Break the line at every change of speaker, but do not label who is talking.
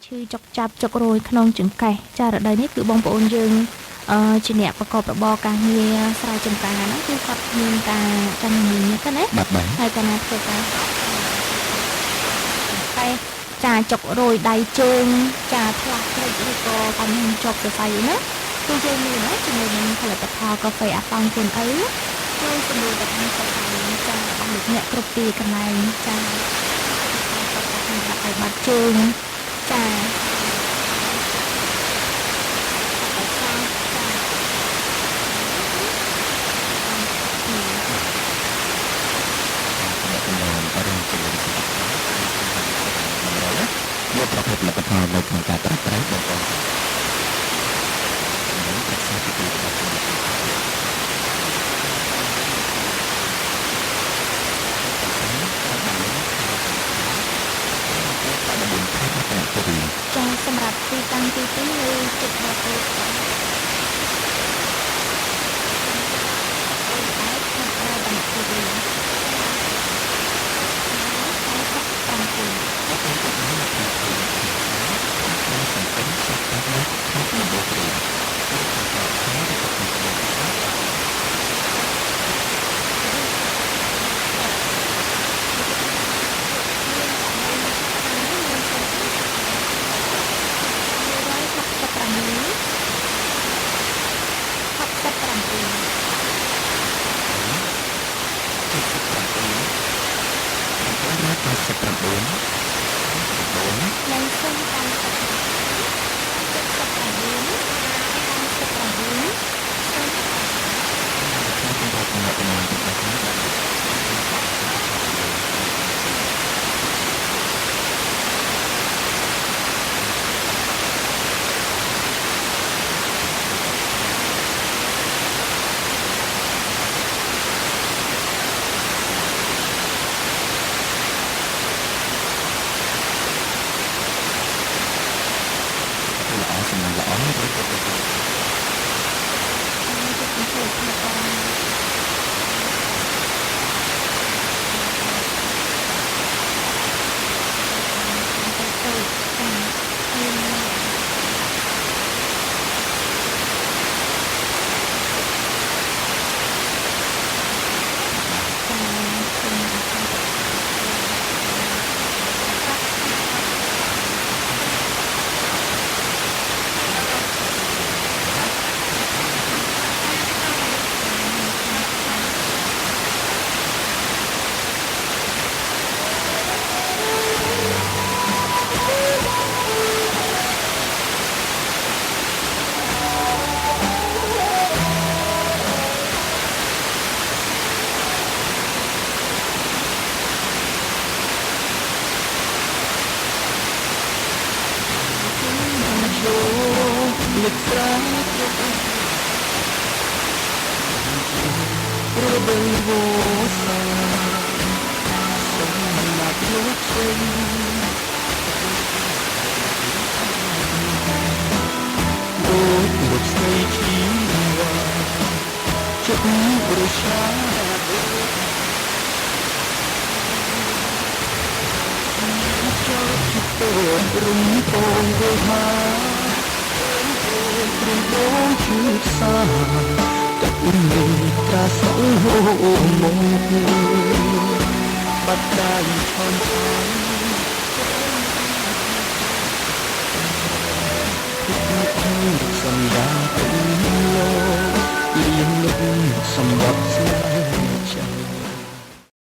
ឈឺចុកចាប់ចុករយក្នុងចង្កេះចារដូវនេះគឺបងប្អូនយើងជាអ្នកប្រកបរបរការងារស្រែចម្ការហ្នឹងគឺគាត់មានការចាំញញឹកណា
បាទបាទ
ហើយកាលណាធ្វើការតែចាចុករយដៃជើងចាផ្លាស់ភ្លេចឬក៏បញ្ហាជាប់សរសៃណាគឺយើងមានណាជាមួយនឹងផលិតផលកាហ្វេអាប៉ង់គុនអីជួយជំនួយដល់ការសុខភាពចារបស់លោកអ្នកគ្រប់ទីកន្លែងចាសុខភាពឲ្យបាត់ជើងចា
យកប្រភេទផលិតផលនៅក្នុងការប្រើប្រាស់បងប្អូនប្រសិទ្ធភាពរបស់ផលិតផល
ចាសម្រាប់ទីតាំងទី2នៅជិតដល់ពេល
សម្រាប់ស្នេហ៍